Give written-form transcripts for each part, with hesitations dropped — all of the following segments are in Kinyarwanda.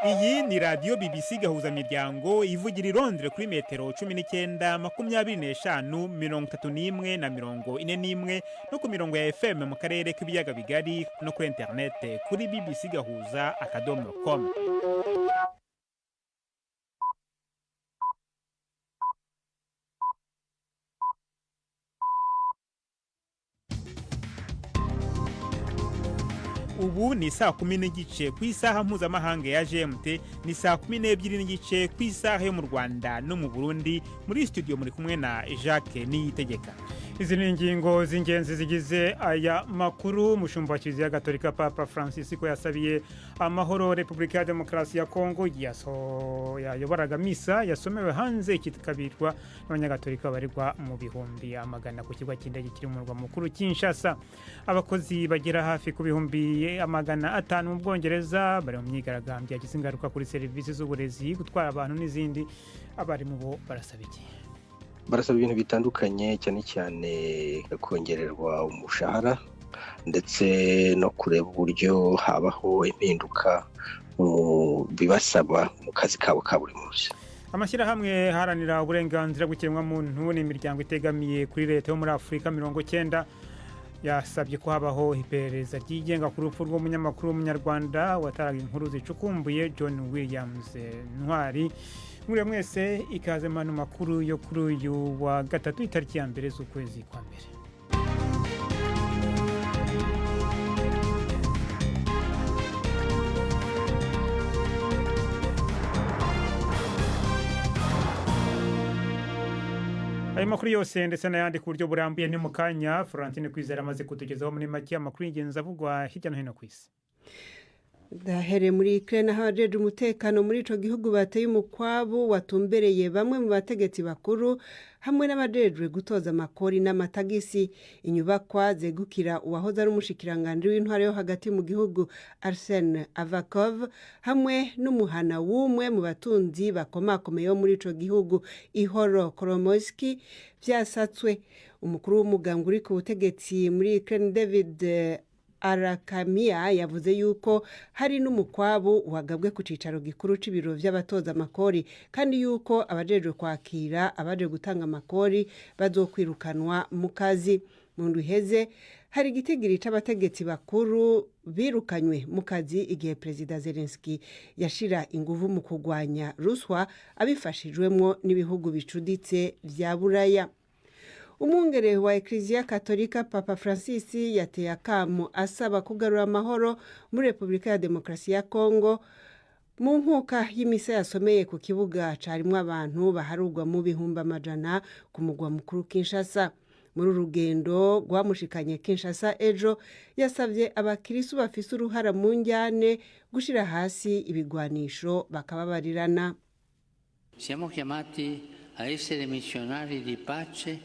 Iyi ni radio BBC Gahuzamiryango ivugira i Londres kuri metero 19, 25, 31 na 41 no ku mirongo ya FM mu karere k'ibiyaga bigari no kuri internet kuri bbcgahuza.com. Ubu ni saa 10 n'igice ku isaha mpuzamahanga ya GMT, ni saa 12 n'igice ku isaha yo mu Rwanda no mu Burundi. Muri studio muri kumwe na Jacques Niyitegeka. Izi ni ingingo z'ingenzi zigize aya makuru. Mushumba wa Kiliziya Gatolika Papa Francis ko yasabiye amahoro Republika ya Demokarasi ya Congo yayoboraga misa yasomewe hanze kitakabirwa n'abanyagatolika barirwa mu bihumbi amagana ku kigo cy'indege kiri mu murwa mukuru Kinshasa. Abakozi bagera hafi ku bihumbi amagana 5 mu Bwongereza bari mu myigaragambyo yagize ingaruka kuri serivisi z'uburezi, gutwara abantu n'izindi. Abari mu bo barasaba iki? Barasaba ibintu bitandukanye, cyane cyane kongererwa umushahara ndetse no kureba uburyo habaho impinduka mu bibasaba mu kazi kabo ka buri munsi. Amashyirahamwe haranira uburenganzira bw'ikiremwamuntu n'imiryango itegamiye kuri leta yo muri Afurika 90 yasabye ko habaho iperereza ryigenga ku rupfu rw'umunyamakuru w'umunyarwanda wataraga inkuru zicukumbuye John Williams Ntwari. Muri mwese ikaze manu makuru yo kuri uyu wa gatatu itariki ya mbere z'ukwezi kwa mbere. Ayo makuru yose ndetse n'ayandi ku buryo burambuye ni mu kanya. Florentine Kwizera amaze kutugezaho muri make amakuru y'ingenzi avugwa hirya no hino ku isi. Dahere muri Ukraine hajeje umutekano muri ico gihugu bateye umukwabu watumbereye bamwe mu bategetsi bakuru hamwe n'abajejwe gutoza amakori n'amatagisi. Inyubakwa zegukira uwahoze ari umushikiranganje w'intware yo hagati mu gihugu Arsene Avakov hamwe n'umuhana w'umwe mu batunzi bakomakomeye yo muri ico gihugu Ihoro Kolomoisky vyasatswe. Umukuru w'umuganga uri ku butegetsi muri Ukraine David Arakamia yavuze yuko hari n'umukwabu wagabwe ku cicaro gikuru c'ibiro vy'abatoza amakori, kandi yuko abajejwe kwakira abaje gutanga amakori bazokwirukanwa mu kazi. Mu nduheze hari igitigiri c'abategetsi bakuru birukanywe mu kazi igihe President Zelensky yashira inguvu mu kugwanya ruswa abifashijwemwo n'ibihugu bicuditse vya Buraya. Umwungere wa Eklezia Katolika Papa Francis yateye akamo asaba kugarura amahoro muri Republika ya Demokarasi ya Congo. Mu nkuka y'imisa yasomeye ku kibuga carimwe abantu baharugwa mu bihumbi amajana ku mugwa mukuru Kinshasa. Muri urugendo rwamushikanye Kinshasa ejo, yasavye abakirisu bafise uruhara mu njyane gushira hasi ibigwanisho bakababarirana. Siamo chiamati a essere missionari di pace.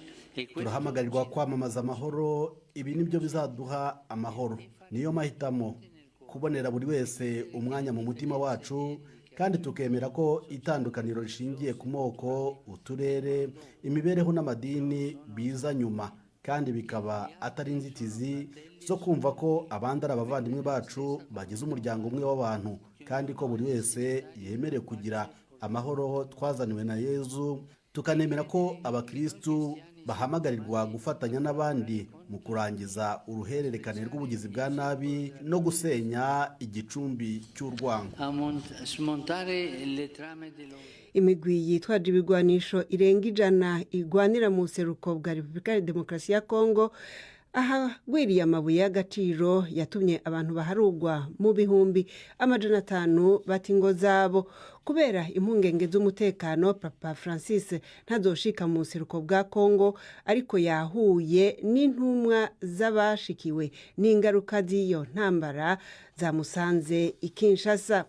Turahamagarirwa kwamamaza amahoro. Ibi nibyo bizaduha amahoro. Niyo mahitamo kubonera buri wese umwanya mu mutima wacu, kandi tukemera ko itandukaniro rishingiye ku moko, uturere, imibereho n'amadini biza nyuma, kandi bikaba atari inzitizi zo kumva ko abandi ari abavandimwe bacu bagize umuryango umwe w'abantu, kandi ko buri wese yemerewe kugira amahoro twazaniwe na Yezu. Tukanemera ko abakristu bahamagarirwa gufatanya n'abandi mu kurangiza uruhererekane rw'ubugizi bwa nabi no gusenya igicumbi cy'urwango. Imigwi yitwaje ibigwanisho irenga 100 igwanira mu seruko bwa Republika ya Demokarasi ya Congo aha gwiriye amabuye y'agaciro yatumye abantu baharugwa mu bihumbi amajana 5 batingo zabo. Kubera impungenge z'umutekano, Papa Francis ntazoshika mu seruko bwa Congo, ariko yahuye n'intumwa z'abashikiwe n'ingaruka z'iyo ntambara zamusanze i Kinshasa.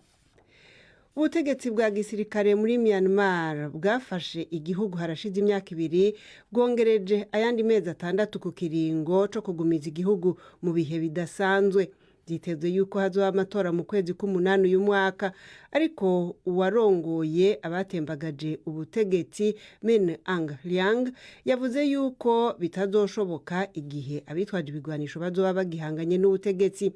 Ubutegetsi bwa gisirikare muri Myanmar bwafashe igihugu harashize imyaka 2 bwongereje ayandi mezi 6 ku kiringo co kugumiza igihugu mu bihe bidasanzwe. Byitezwe yuko hazoba amatora mu kwezi k'umunani uyu mwaka, ariko uwarongoye abatembagaje ubutegetsi Min Aung Hlaing yavuze yuko bitazoshoboka igihe abitwaje ibigwanisho bazoba bagihanganye n'ubutegetsi.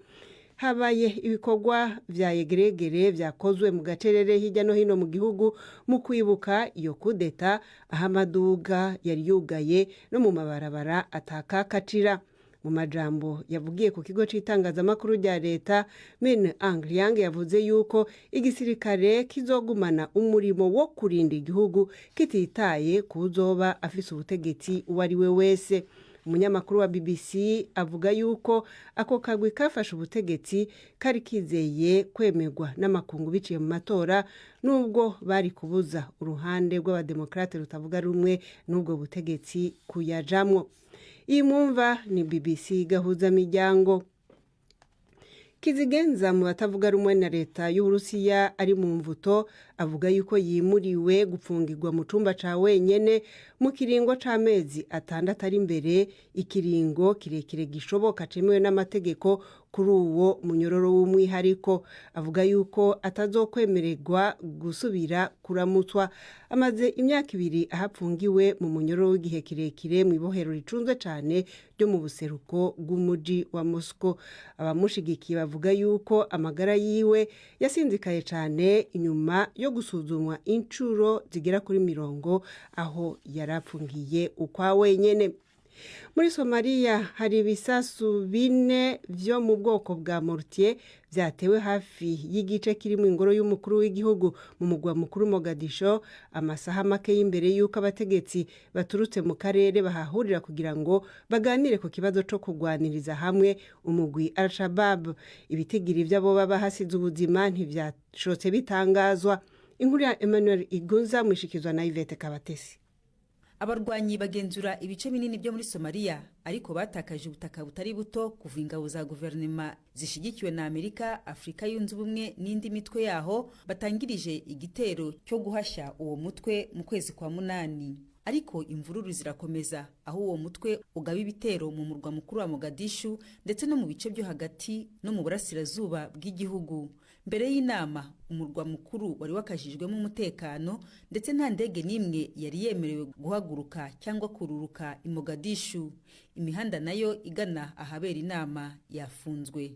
habaye ibikorwa vya yegeregere vyakozwe mu gacerere hirya no hino mu gihugu mu kwibuka iyo kudeta aho amaduga yari yugaye no mu mabarabara atakakacira. Mu majambo yavugiye ku kigo c'itangazamakuru rya leta, Min Aung Hlaing yavuze yuko igisirikare kizogumana umurimo wo kurinda igihugu kititaye kuzoba afise ubutegetsi uwo ari we wese. Umunyamakuru wa BBC avuga yuko ako kagwi kafashe ubutegetsi kari kizeye kwemerwa n'amakungu biciye mu matora, nubwo bari kubuza uruhande rw'abademokrate rutavuga rumwe n'ubwo butegetsi kuyajamwo. Iyi mwumva ni BBC Gahuzamiryango. Kizigenza mu batavuga rumwe na leta y'Uburusiya ari mu mvuto avuga yuko yimuriwe gupfungirwa mu cumba ca wenyene mu kiringo c'amezi 6 ari imbere, ikiringo kirekire gishoboka cemewe n'amategeko kuri uwo munyororo w'umwihariko. Avuga yuko atazokwemererwa gusubira kuramutswa. Amaze imyaka 2 ahapfungiwe mu munyororo w'igihe kirekire mu ibohero ricunzwe cane ryo mu buseruko bw'umuji wa Moscow. Abamushigikiye bavuga yuko amagara yiwe yasinzikaye cane inyuma yo gusuzumwa incuro zigera kuri 40 aho yarapfungiye ukwa wenyene. Muri Somalia hari ibisasu 4 vyo mu bwoko bwa mortier vyatewe hafi y'igice kirimo ingoro y'umukuru w'igihugu mu mugwa mukuru Mogadisho, amasaha make y'imbere yuko abategetsi baturutse mu karere bahahurira kugira ngo baganire ku kibazo co kugwaniriza hamwe umugwi Al-Shabaab. Ibitigiri vy'abo baba hasize ubuzima ntivyashotse bitangazwa. Inkuru ya Emmanuel Igunza mwishikizwa na Yvette Kabatesi. Abarwanyi bagenzura ibice binini byo muri Somalia ariko batakaje ubutaka butari buto kuva ingabo za guverinoma zishigikiwe na Amerika, Afrika yunze ubumwe n'indi mitwe yaho batangirije igitero cyo guhashya uwo mutwe mu kwezi kwa 8. Ariko imvururu zirakomeza aho uwo mutwe ugaba ibitero mu murwa mukuru wa Mogadishu ndetse no mu bice byo hagati no mu burasirazuba bw'igihugu. Mbere y'inama umurwa mukuru wari wakajijwemo umutekano ndetse nta ndege n'imwe yari yemerewe guhaguruka cyangwa kururuka i Mogadishu. Imihanda nayo igana ahabera inama yafunzwe.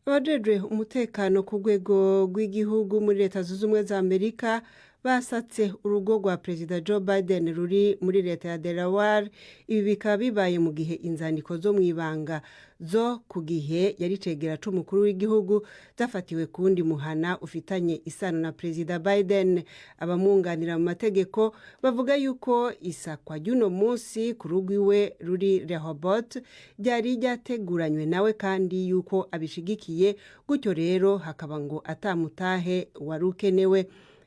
Abajejwe umutekano ku rwego rw'igihugu muri Leta Zunze Ubumwe za Amerika basatse urugo rwa Perezida Joe Biden ruri muri leta ya Delaware. Ibi bikaba bibaye mu gihe inzandiko zo mwibanga zo ku gihe yari cegera c'umukuru w'igihugu zafatiwe kundi muhana ufitanye isano na Perezida Biden. Abamwunganira mu mategeko bavuga yuko isakwa ry'uno munsi ku rugo iwe ruri Rehoboth ryari ryateguranywe nawe kandi yuko abishigikiye, gutyo rero hakaba ngo atamutahe wari ukenewe.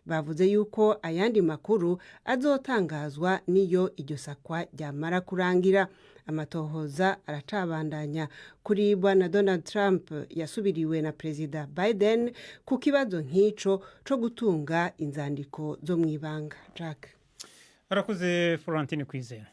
Bavuze yuko ayandi makuru azotangazwa niyo iryo sakwa ryamara kurangira. Amatohoza aracabandanya kuri bwana Donald Trump yasubiriwe na Perezida Biden ku kibazo nk'ico co gutunga inzandiko zo mwibanga. Jack arakoze Florentine Kwizera.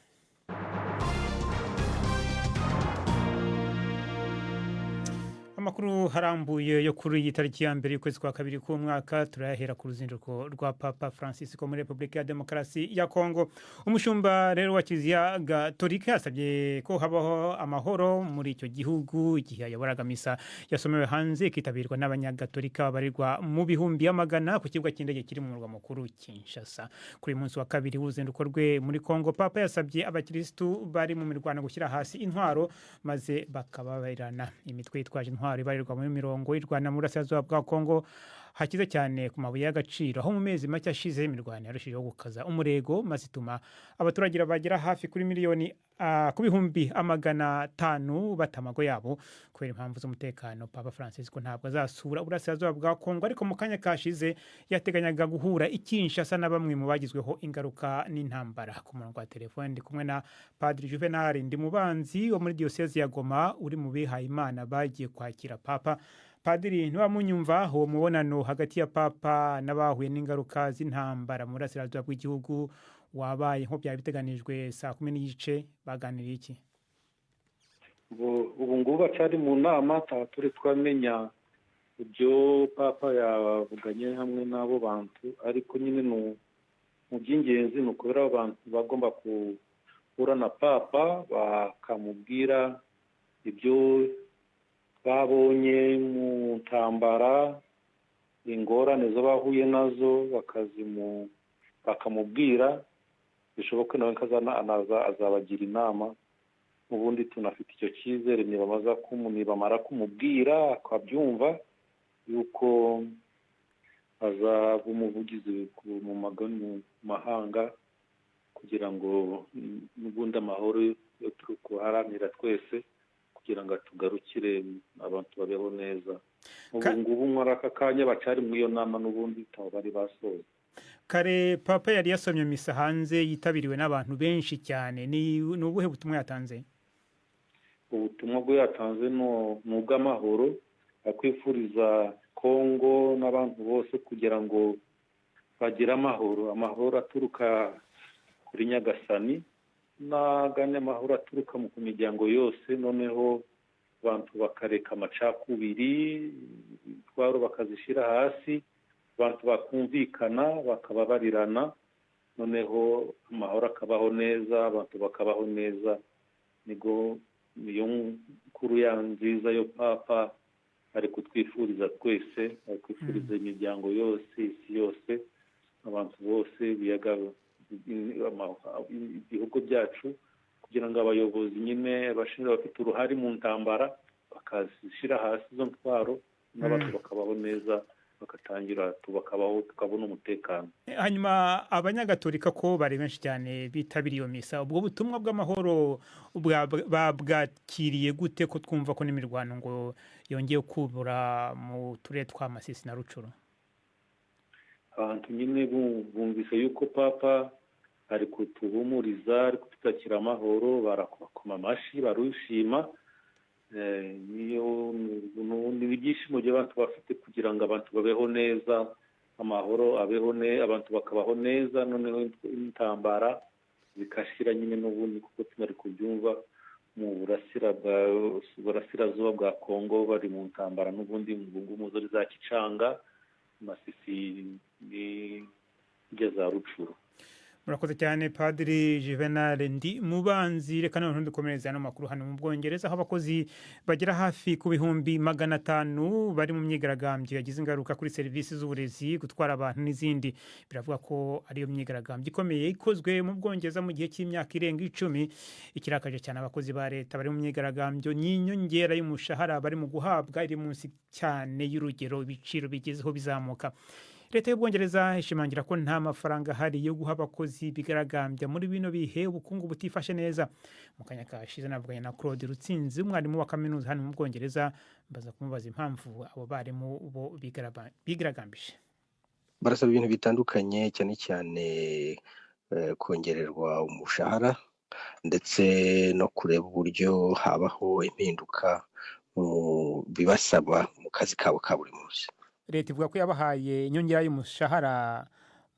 Amakuru harambuye yo kuri iyi tariki ya mbere y'ukwezi kwa 2 k'umwaka turahera ku ruzinduko rwa Papa Francis muri Republika ya Demokarasi ya Congo. Umushumba rero wa Kiliziya Gatolika yasabye ko habaho amahoro muri icyo gihugu igihe yayoboraga misa yasomewe hanze kitabirwa n'abanyagatolika barirwa mu bihumbi y'amagana ku kibuga cy'indege kiri mu murwa mukuru Kinshasa. Kuri munsi wa 2 w'uruzinduko rwe muri Congo, Papa yasabye abakristu bari mu mirwano gushyira hasi intwaro maze bakababarirana. Imitwe yitwaje intwaro ibarirwa muri mirongo irwana mu burasirazuba bwa Congo hakize cyane ku mabuye y'agaciro, aho mu mezi make ashize imirwano yarushijeho gukaza umurego maze ituma abaturage bagera hafi kuri miliyoni ku bihumbi 500 batamago yabo kubera impamvu z'umutekano. Papa Francis ko ntabwo azasura uburasirazuba bwa Congo, ariko mu kanya kashize yateganyaga guhura Kinshasa na bamwe mu bagizweho ingaruka n'intambara. Ku murongo wa telefone ndi kumwe na Padri Juvenal Ndimubanzi wo muri diocese ya Goma uri mu bihaye Imana bagiye kwakira Papa. Padiri, ntiwamunyumva uwo mubonano hagati ya Papa n'abahuye n'ingaruka z'intambara mu burasirazuba bw'igihugu wabaye nko byari biteganijwe saa 10:30 baganiriye iki? Ubu ngubu bacari mu nama turi twamenya ibyo Papa yavuganye hamwe n'abo bantu, ariko nyine mu by'ingenzi ni ukubera abantu bagomba guhura na Papa bakamubwira ibyo babonye mu ntambara ingorane zo bahuye nazo bakamubwira bishoboke nawe azabagira inama. ubundi tunafite icyo cyizere nibamara kumubwira akabyumva yuko azaba umuvugizi mu mahanga kugira ngo n'ubundi amahoro yo turi kuharanira twese kugira ngo tugarukire abantu babeho neza. ubu ngubu muri aka kanya bacari muri iyo nama n'ubundi bari basoza. Kare papa yari yasomye misa hanze yitabiriwe n'abantu benshi cyane. Ni ubuhe butumwa yatanze? Ubutumwa bwe yatanze ni ubw'amahoro, akwifuriza Congo n'abantu bose kugira ngo bagire amahoro aturuka kuri Nyagasani n'agane amahoro aturuka mu miryango yose. Noneho abantu bakareka amacakubiri, intwaro bakazishyira hasi, abantu bakumvikana bakababarirana, noneho amahoro akabaho neza, abantu bakabaho neza. niyo nkuru ya nziza yo papa ari kutwifuriza twese, ari kwifuriza imiryango yose, isi yose, abantu bose ibihugu byacu, kugira ngo abayobozi nyine bashinzwe bafite uruhare mu ntambara bakazishyira hasi izo ntwaro n'abantu bakabaho neza, bagatangira tukabona umutekano. Hanyuma abanyagatolika ko bari benshi cyane bitabiriye iyo misa, ubwo butumwa bw'amahoro babwakiriye gute ko twumva ko n'imirwano ngo yongeye kubura mu turere twa Masisi na Rucuru? Abantu nyine bumvise yuko papa ari kutuhumuriza, ari kututakira amahoro, barakoma amashyi, barushima. Ni ibyishimo by'abantu bafite kugira ngo abantu babeho neza, amahoro abeho neza, abantu bakabaho neza, noneho intambara zikashira nyine n'ubundi, kuko tunari kubyumva mu burasirazuba bwa Congo bari mu ntambara n'ubundi mu zori za Kicanga, Masisi n'ijya za Rucuru. Murakoze cyane Padiri Juvenal Ndi Mubanzi. Reka none dukomereza no makuru hano mu Bwongereza, aho abakozi bagera hafi ku bihumbi 500 bari mu myigaragambyo yagize ingaruka kuri serivisi z'uburezi, gutwara abantu n'izindi. Biravuga ko ariyo myigaragambyo ikomeye ikozwe mu Bwongereza mu gihe cy'imyaka irenga 10. Ikirakaje cyane abakozi ba leta bari mu myigaragambyo n'inyongera y'umushahara bari mu guhabwa iri munsi cyane y'urugero ibiciro bigezeho bizamuka. Leta y'Ubwongereza ishimangira ko nta mafaranga ahari yo guha abakozi bigaragambya muri bino bihe ubukungu butifashe neza. Mu kanya kashize navuganye na Claude Rutsinzi, umwarimu wa kaminuza hano mu Bwongereza, mbaza kumubaza impamvu abo barimu bo bigaragambije. Barasaba ibintu bitandukanye, cyane cyane kongererwa umushahara ndetse no kureba uburyo habaho impinduka mu bibasaba mu kazi kabo ka buri munsi. Leta ivuga ko yabahaye inyongera y'umushahara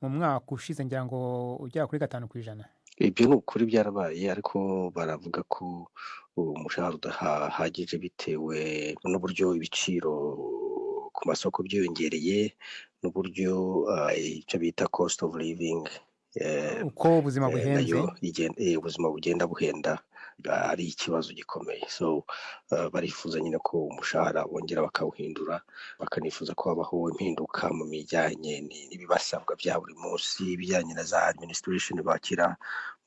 mu mwaka ushize, ngira ngo ugera kuri 5%. Ibyo ni ukuri byarabaye, ariko baravuga ko umushahara udahagije bitewe n'uburyo ibiciro ku masoko byiyongereye n'uburyo icyo bita cost of living, uko ubuzima buhenze, ubuzima bugenda buhenda, ari ikibazo gikomeye. So barifuza nyine ko umushahara bongera bakawuhindura, bakanifuza ko habaho impinduka mu bijyanye n'ibibasabwa bya buri munsi, ibijyanye na za administration bakira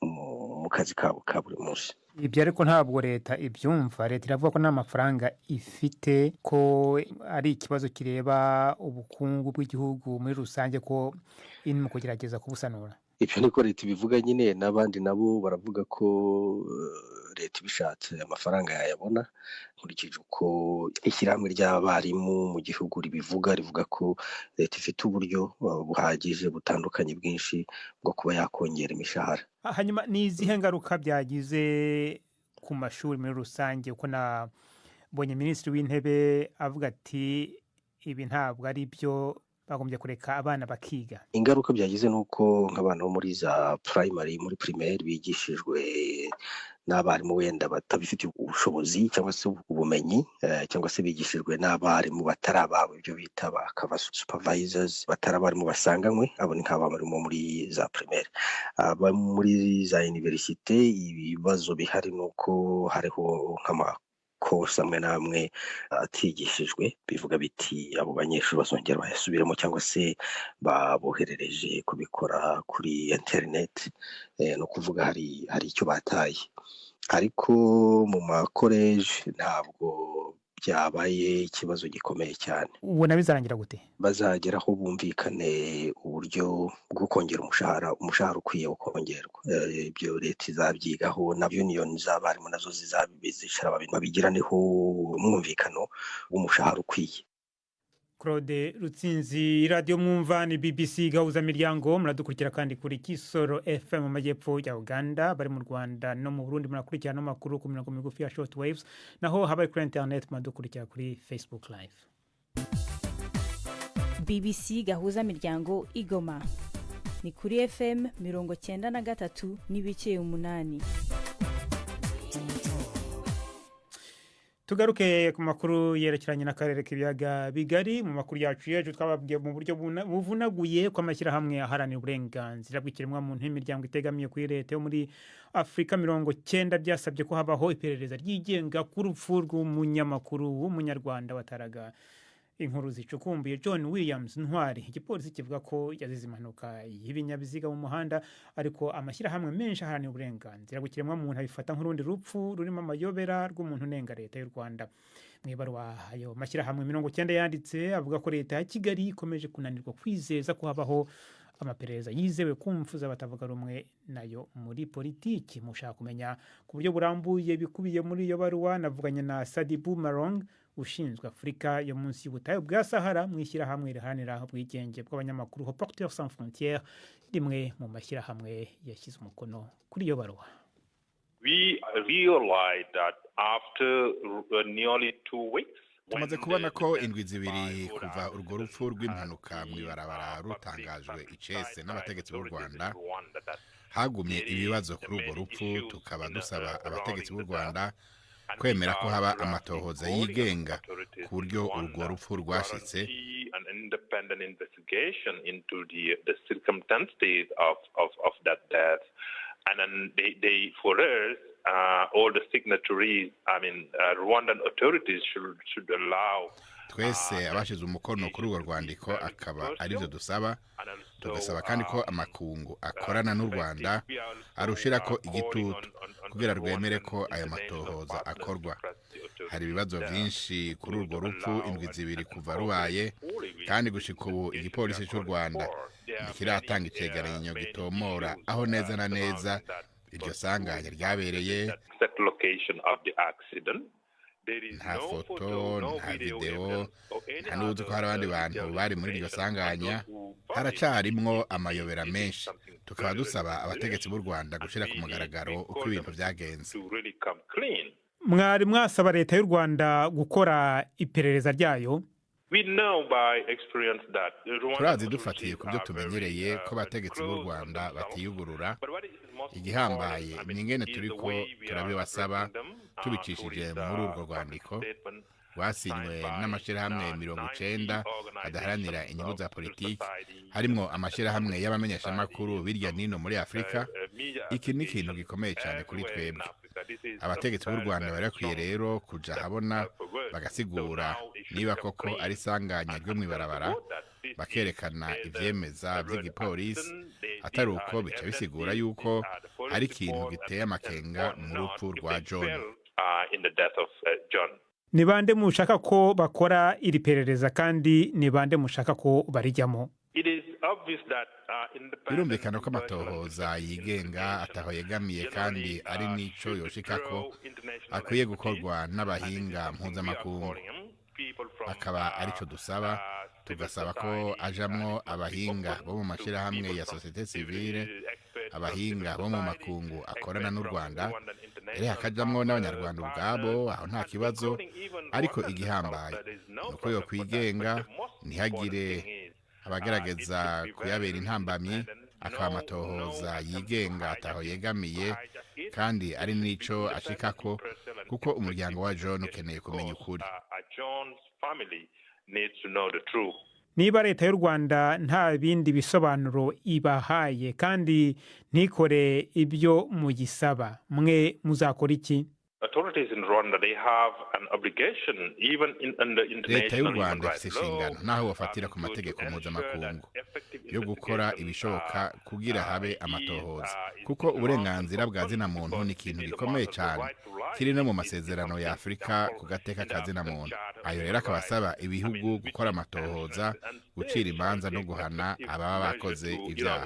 mu kazi kabo ka buri munsi. Ibyo ariko ntabwo leta ibyumva. Leta iravuga ko nta mafaranga ifite, ko ari ikibazo kireba ubukungu bw'igihugu muri rusange, ko irimo kugerageza kubusanura. Ibyo niko leta ibivuga nyine, n'abandi nabo baravuga ko leta ibishatse amafaranga yayabona. Nkurikije uko ishyirahamwe ry'abarimu mu gihugu ribivuga, rivuga ko leta ifite uburyo buhagije butandukanye bwinshi bwo kuba yakongera imishahara. Hanyuma ni izihe ngaruka byagize ku mashuri muri rusange? Uko nabonye Minisitiri w'Intebe avuga ati ibi ntabwo ari byo, bagombye kureka abana bakiga. Ingaruka byagize nuko nk'abana bo muri za primary, muri primaire, bigishijwe n'abarimu wenda batabifitiye ubushobozi cyangwa se ubumenyi, cyangwa se bigishijwe n'abarimu batari ababo, ibyo bita bakaba supervisors, batari abarimu basanganywe. Abo ni nk'abarimu muri za primaire. Muri za universite ibibazo bihari nuko hariho amakosa amwe n'amwe atigishijwe bivuga biti abo banyeshuri bazongera bayasubiremo cyangwa se baboherereje kubikora kuri interineti, no kuvuga hari icyo bataye. Ariko mu makoreje ntabwo byabaye ikibazo gikomeye cyane. ubona bizarangira gute? Bazageraho bumvikane uburyo bwo kongera umushahara ukwiye kongerwa. Ibyo leta izabyigaho na union z'abarimu nazo zicara babigiraneho umwumvikano w'umushahara ukwiye. Claude Rutsinzi, radio mwumva ni BBC Gahuzamiryango, muradukurikira kandi kuri Kisoro FM mu majyepfo ya Uganda, bari mu Rwanda no mu Burundi murakurikira no makuru ku mirongo migufi ya short waves, naho habaye kuri internet muradukurikira kuri Facebook live. BBC Gahuzamiryango Igoma ni kuri FM 93 n'ibice 8. Tugaruke ku makuru yerekeranye n'akarere k'ibiyaga bigari. Mu makuru yacu yejo twababwiye mu buryo buvunaguye ko amashyirahamwe aharanira uburenganzira bw'ikiremwamuntu n'imiryango itegamiye kuri leta yo muri Afrika 90 byasabye ko habaho iperereza ryigenga ku rupfu rw'umunyamakuru w'umunyarwanda wataraga inkuru zicukumbuye John Williams Ntwari. Igipolisi kivuga ko yazize impanuka y'ibinyabiziga mu muhanda, ariko amashyirahamwe menshi aharanira uburenganzira bw'ikiremwamuntu abifata nk'urundi rupfu rurimo amayobera rw'umuntu unenga leta y'u Rwanda. Mu ibaruwa ayo mashyirahamwe 90 yanditse avuga ko leta ya Kigali ikomeje kunanirwa kwizeza ko habaho amaperereza yizewe ku mpfu z'abatavuga rumwe nayo muri politiki. Mushaka kumenya ku buryo burambuye bikubiye muri iyo baruwa, navuganye na Sadibu Marong ushinzwe Afrika yo munsi y'ubutayu bwa Sahara mu ishyirahamwe riharanira ubwigenge bw'abanyamakuru Reporters sans frontières, rimwe mu mashyirahamwe yashyize umukono kuri iyo baruwa. We realized that after nearly 2 weeks tumaze kubona ko indwi zibiri kuva urwo rupfu rw'impanuka mu ibarabara rutangajwe icese n'abategetsi b'u Rwanda, hagumye ibibazo kuri urwo rupfu. Tukaba dusaba abategetsi b'u Rwanda kwemera ko haba amatohoza yigenga ku buryo urwo rupfu rwashitse, and then they for us all the signatories, Rwandan authorities should allow twese abashize umukono kuri urwo rwandiko akaba arivyo dusaba. Tugasaba kandi ko amakungu akorana n'u Rwanda arushira ko igitutu kugira rwemere ko aya matohoza akorwa. Hari ibibazo byinshi kuri urwo rupfu indwi zibiri kuva rubaye, kandi gushika ubu igipolisi cy'u Rwanda ntikiratanga icegeranyo gitomora aho neza na neza iryo sanganya ryabereye. Nta foto, nta video, nta n'ubuzi ko hari abandi bantu bari muri iryo sanganya. Haracarimwo amayobera menshi. Tukaba dusaba abategetsi b'u Rwanda gushira ku mugaragaro uko ibintu byagenze. Mwari mwasaba leta y'u Rwanda gukora iperereza ryayo? Turazi dufatiye ku byo tumenyereye ko abategetsi b'u Rwanda batiyugurura. Igihambaye ni ingene turiko turabibasaba tubicishije muri urwo rwandiko rwasinywe n'amashyirahamwe 90 adaharanira inyungu za politiki, harimo amashyirahamwe y'abamenyeshamakuru birya nino muri Afrika. Iki ni ikintu gikomeye cyane kuri twebwe. Abategetsi b'u Rwanda barakwiye rero kuja habona bagasigura niba koko ari sanganya ryo mwibarabara, bakerekana ivyemeza by'igipolisi, atari uko bica bisigura yuko hari ikintu giteye amakenga mu rupfu rwa John. Ni bande mushaka ko bakora iri perereza, kandi ni bande mushaka ko barijyamo? Birumvikana ko amatohoza yigenga ataho yegamiye kandi ari nico yoshika ko akwiye gukorwa n'abahinga mpuzamakungu. Akaba arico dusaba. Tugasaba ko ajamwo abahinga bo mu mashyirahamwe ya societe civile, abahinga bo mu makungu akorana n'u Rwanda, hakajamwo n'abanyarwanda ubwabo, aho nta kibazo. Ariko igihambaye nuko yo kwigenga, ntihagire abagerageza kuyabera intambamyi. Akaba amatohoza yigenga ataho yegamiye kandi ari nico ashikako, kuko umuryango wa John ukeneye kumenya ukuri. Niba leta y'u Rwanda nta bindi bisobanuro ibahaye kandi ntikore ibyo mugisaba, mwe muzakora iki? Authorities in Rwanda, they have an obligation, even under leta y'u international human rwanda rights ifite law, inshingano naho bafatira ku mategeko mpuzamakungu yo gukora ibishoboka kugira habe amatohoza kuko uburenganzira bwa zina muntu ni ikintu gikomeye cyane kiri no mu masezerano ya Afurika ku gateka ka zina muntu. Ayo rero akaba asaba ibihugu gukora amatohoza, gucira imanza no guhana ababa bakoze ibyaha.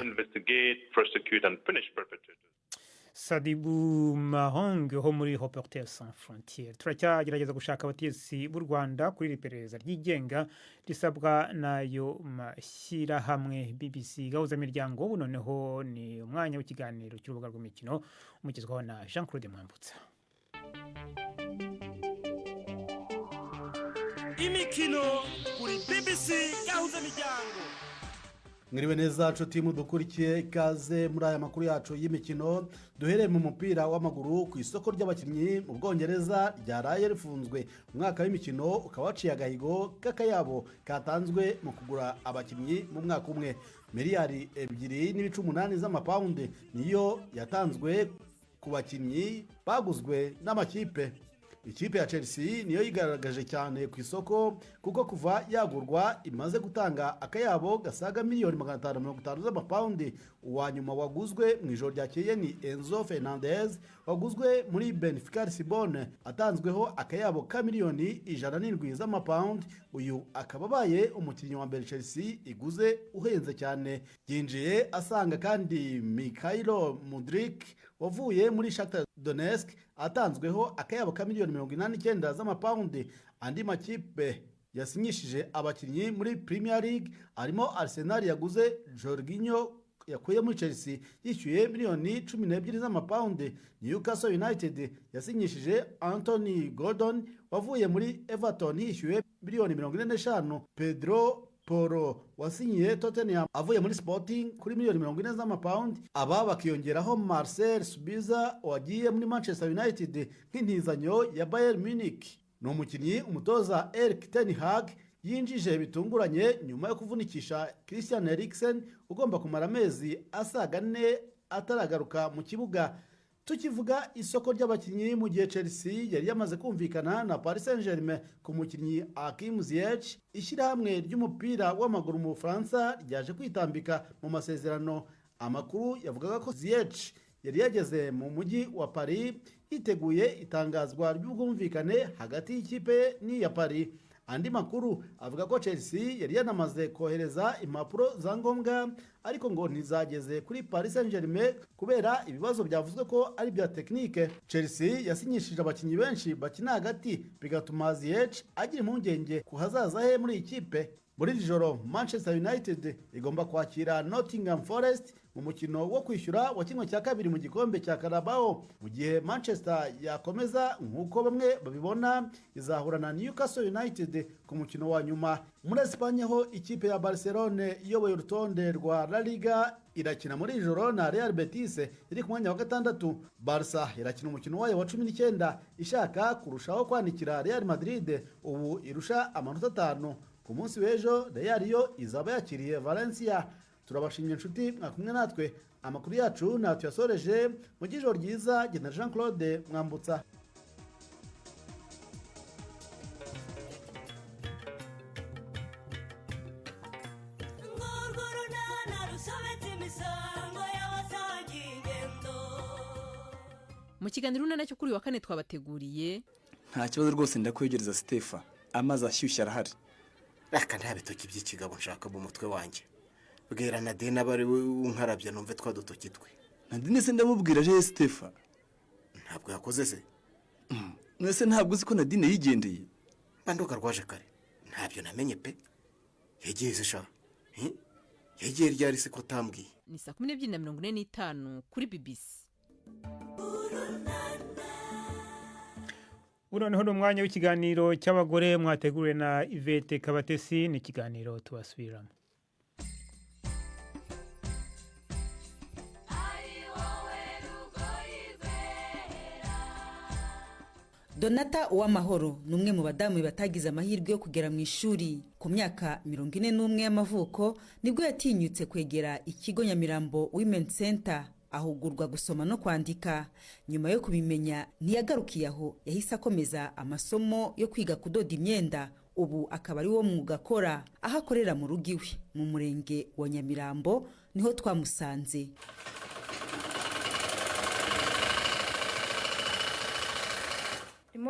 Sadibu Mahong ho muri Reporters Sans Frontières. Turacyagerageza gushaka abategetsi b'u Rwanda kuri iperereza ryigenga risabwa nayo mashyirahamwe. BBC Gahuzamiryango ubu noneho ni umwanya w'ikiganiro cy'urubuga rw'imikino umugezwaho na Jean-Claude Mwambutsa. Imikino kuri BBC Gahuzamiryango. Mwiriwe neza nshuti mudukurikiye, ikaze muri aya makuru yacu y'imikino. Duhereye mu mupira w'amaguru ku isoko ry'abakinnyi mu Bwongereza ryaraye rifunzwe. Umwaka w'imikino ukaba waciye agahigo k'akayabo katanzwe mu kugura abakinnyi mu mwaka umwe. Miliyari 2.8 z'amapawundi niyo yatanzwe ku bakinnyi baguzwe n'amakipe. Ikipe ya Chelsea niyo yigaragaje cyane ku isoko kuko kuva yagurwa imaze gutanga akayabo gasaga miliyoni 550 z'amapawundi. Uwanyuma waguzwe mu ijoro ryakeye ni Enzo Fernandez waguzwe muri Benfica Lisbonne atanzweho akayabo ka miliyoni 107 z'amapawundi. Uyu akaba abaye umukinnyi wa mbere Chelsea iguze uhenze cyane. Yinjiye asanga kandi Mikhailo Mudryk wavuye muri Shakhtar Donetsk atanzweho akayabo ka miliyoni 89 z'amapawundi. Andi makipe yasinyishije abakinnyi muri Premier League arimo Arsenal yaguze Jorginho yakuye muri Chelsea yishyuye miliyoni 12 z'amapawundi. Newcastle United yasinyishije Anthony Gordon wavuye muri Everton yishyuye miliyoni 45. Pedro Poro wasinyiye Tottenham avuye muri Sporting kuri miliyoni 40 z'amapawundi. Aba bakiyongeraho Marcel Subiza wagiye muri Manchester United nk'intizanyo ya Bayern Munich. Ni umukinnyi umutoza Erik ten Hag yinjije bitunguranye nyuma yo kuvunikisha Christian Eriksen ugomba kumara amezi asaga 4 ataragaruka mu kibuga. Tukivuga isoko ry'abakinnyi mu gihe Chelsea yari yamaze kumvikana na Paris Saint-Germain ku mukinnyi Hakim Ziyech, ishyirahamwe ry'umupira w'amaguru mu Bufaransa ryaje kwitambika mu masezerano. Amakuru yavugaga ko Ziyech yari yageze mu mujyi wa Paris yiteguye itangazwa ry'ubwumvikane hagati y'ikipe n'iya Paris. Andi makuru avuga ko Chelsea yari yanamaze kohereza impapuro za ngombwa ariko ngo ntizageze kuri Paris Saint-Germain kubera ibibazo byavuzwe ko ari bya tekinike. Chelsea yasinyishije abakinnyi benshi bakina hagati bigatuma Ziyech agira impungenge ku hazaza he muri ikipe. Muri ijoro Manchester United igomba kwakira Nottingham Forest mu mukino wo kwishyura wa kimwe cya kabiri mu gikombe cya Carabao. Mu gihe Manchester yakomeza nk'uko bamwe babibona izahura na Newcastle United ku mukino wa nyuma. Muri Espagne ho ikipe ya Barcelona iyoboye urutonde rwa La Liga irakina muri ijoro na Real Betis iri ku mwanya wa 6. Barca irakina umukino wayo wa 19 ishaka kurushaho kwanikira Real Madrid ubu irusha amanota 5. Ku munsi w'ejo Real yo izaba yakiriye Valencia. Turabashimye inshuti mwakumwe natwe. Amakuru yacu natuyasoreje mu gijoro ryiza. Gena Jean-Claude Mwambutsa. Mu kiganiro nacyo kuri wa kane twabateguriye. Nta kibazo rwose ndakwegereza Stefa, amazi ashyushye arahari. Raka nta bitoki by'ikigabo nshaka mu mutwe wanjye. Bwira Nadine abari unkarabya numve twadutoki twe. Nadine se ndamubwira je Stefa. Ntabwo yakoze se. Nese ntabwo uzi ko Nadine yigendeye. Bandoka rwaje kare. Ntabyo namenye pe. Yegeye sha. Yegeye ryari se ko tambwiye. Ni 12:45 kuri BBC. Noneho n'umwanya w'ikiganiro cy'abagore mwateguriwe na Yvette Kabatesi. Ni ikiganiro tubasubiramo. Donata Uwamahoro ni umwe mu badamu batagize amahirwe yo kugera mu ishuri. Ku myaka 41 y'amavuko nibwo yatinyutse kwegera ikigo Nyamirambo Women Center ahugurwa gusoma no kwandika. Nyuma yo kubimenya ntiyagarukiye aho, yahise akomeza amasomo yo kwiga kudoda imyenda. Ubu akaba ari wo mwuga akora, aho akorera mu rugo iwe mu murenge wa Nyamirambo, niho twamusanze.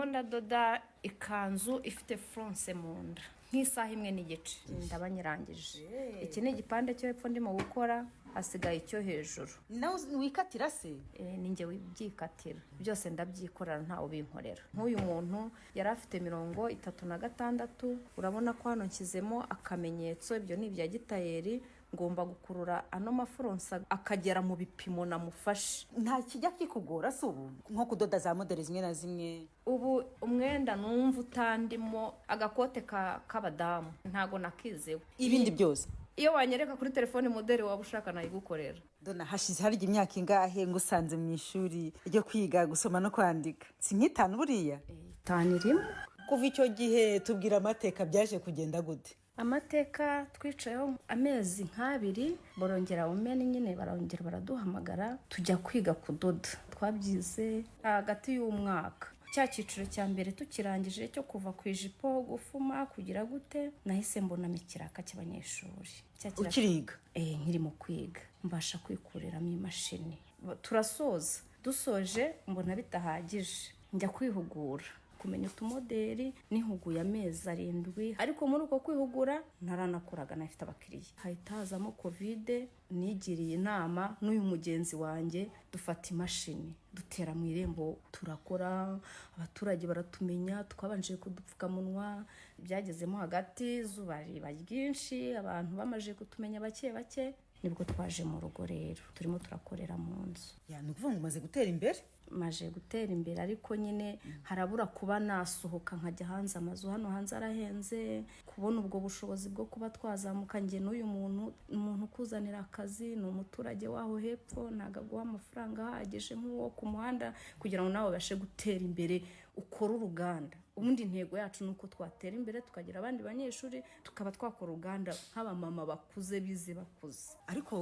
Ndadoda ikanzu ifite fronse mu nda nk'isaha imwe n'igice ndaba nyirangije. Iki ni igipande cyo hepfo ndimo gukora, hasigaye icyo hejuru. Nawe wikatira se? Ni njye wibyikatira, byose ndabyikorera ntawe ubinkorera. Nk'uyu muntu yari afite 36, urabona ko hano nshyizemo akamenyetso, ibyo ni ibya gitayeri. Ngomba gukurura ano mafuronsa akagera mu bipimo namufashe. Nta kijya kikugora se ubu nko kudoda za modeli zimwe na zimwe? Ubu umwenda numva utandimo agakote k'abadamu ntago nakizewe. Ibindi byose iyo wanyereka kuri telefone modeli waba ushaka nayigukorera. Dona hashize hari imyaka ingahe ngusanze mu ishuri ryo kwiga gusoma no kwandika? Si nk'itanu buriya? 5 irimo. Kuva icyo gihe tubwira amateka byaje kugenda gute? Amateka twicayeho amezi 2, borongera umene nyine barongera baraduhamagara tujya kwiga kudoda. Twabyize hagati y'umwaka. Cya cyiciro cya mbere tukirangije cyo kuva ku ijipo gufuma kugira gute, nahise mbona mikiraka cy'abanyeshuri. Ukiriga? Nkiri mu kwiga mbasha kwikuriramo imashini. Turasoza, dusoje mbona bitahagije, njya kwihugura kumenya utumodeli. Nihuguye amezi 7, ariko muri uko kwihugura ntaranakoraga, nafite abakiriya. Hahita hazamo covid, nigiriye inama n'uyu mugenzi wanjye dufata imashini dutera mu irembo turakora. Abaturage baratumenya, twabanje kudupfukamunwa. Byagezemo hagati zuba riba ryinshi, abantu bamaje kutumenya bake bake, nibwo twaje mu rugo rero turimo turakorera mu nzu. Nukuvuga ngo umaze gutera imbere? Maje gutera imbere, ariko nyine harabura kuba nasohoka nkajya hanze. Amazu hano hanze arahenze, kubona ubwo bushobozi bwo kuba twazamuka. Nge n'uyu umuntu kuzanira akazi ni umuturage waho hepfo, ntago aguha amafaranga ahagije nk'uwo ku muhanda kugira ngo nawe bashe gutera imbere ukora uruganda. Ubundi intego yacu nuko twatera imbere tukagira abandi banyeshuri, tukaba twakora uruganda nk'abamama bakuze bize bakuze. Ariko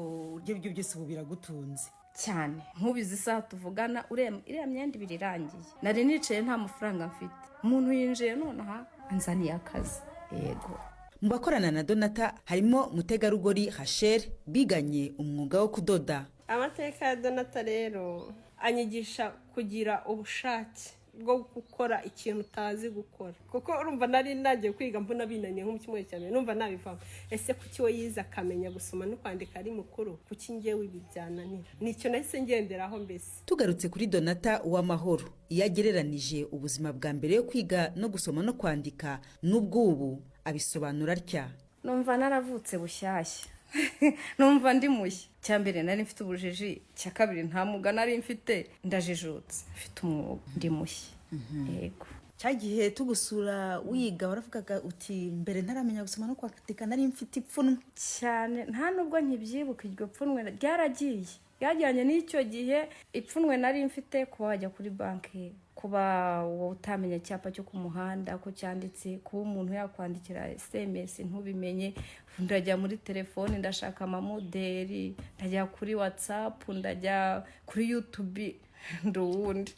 ibyo byose ubu biragutunze cyane. Nkubizi isaha tuvugana iriya myenda 2 irangiye, nari nicaye nta mafaranga mfite. Umuntu yinjiye nonaha anzaniye akazi. Yego. Mu bakorana na Donata harimo mutegarugori Rachel biganye umwuga wo kudoda. Amateka ya Donata rero anyigisha kugira ubushake bwo gukora ikintu utazi gukora, kuko urumva nari nagiye kwiga mbona binaniye nko mu kimwe cyane, numva nabivamo. Ese kuki we yize akamenya gusoma no kwandika ari mukuru, kuki ngewe ibi byananira? Nicyo nahise ngenderaho mbese. Tugarutse kuri Donata Uwamahoro, iyo agereranije ubuzima bwa mbere yo kwiga no gusoma no kwandika n'ubw'ubu, abisobanura atya: numva naravutse bushyashya. Numva ndi mushya. Cyambere nari mfite ubujiji, cya kabiri nta muga nari mfite, ndajijutse, mfite umwuga, ndi mushya. Yego. Cyagihe tugusura wiga waravugaga uti mbere ntaramenya gusoma no kwandika nari mfite ipfunwe cyane. Nta nubwo nkibyibuka iryo pfunwe ryaragiye. Yajyanye n'icyo gihe ipfunwe nari mfite kuba wajya kuri banki, kuba utamenya icyapa cyo ku muhanda ko cyanditse, kuba umuntu yakwandikira SMS ntubimenye. Ndajya muri telefone ndashaka amamodeli, ndajya kuri WhatsApp, ndajya kuri YouTube nduwundi.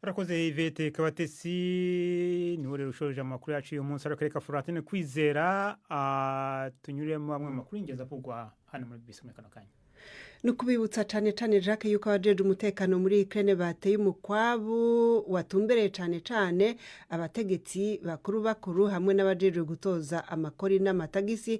Rakoze Ivete Kabatesi niwe rero ushoje amakuru yacu uyu munsi. Arakareka Furatine Kwizera tunyuremo amwe makuru ingeza kugwa hano muri bisome kano kanya. Nukubibutsa cyane Jacques yuko abajeje umutekano muri Ukraine bateye umukwabu watumbereye cyane abategetsi bakuru hamwe n'abajeje gutoza amakori n'amatagisi.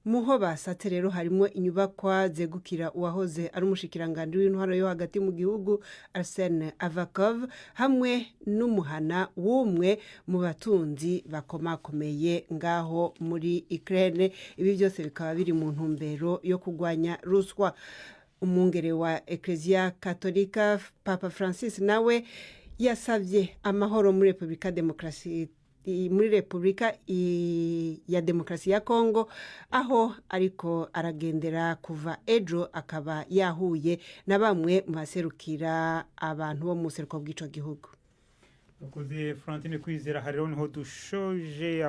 Muho basate rero harimo inyubakwa zegukira uwahoze ari umushikiranganje w'intwaro yo hagati mu gihugu Arsene Avakov, hamwe n'umuhana w'umwe mu batunzi bakomakomeye ngaho muri Ukraine. Ibi byose bikaba biri mu ntumbero yo kugwanya ruswa. Umwungere wa Ecclesia Katolika Papa Francis nawe yasabye amahoro muri Repubulika ya Demokarasi ya Congo, aho ariko aragendera kuva ejo akaba yahuye na bamwe mu baserukira abantu bo mu seruko bw'ico gihugu. Ukuze Florentine Kwizera hariho niho dusojeje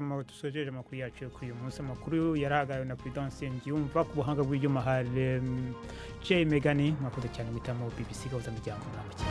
amakuru yacu yo kuri uyu munsi. Amakuru yarahagariwe na Prudence Ngiyumva, ku buhanga bw'ibyuma hari Jay Megani. Mwakoze cyane guhitamo BBC Gahuzamiryango. Muramuke.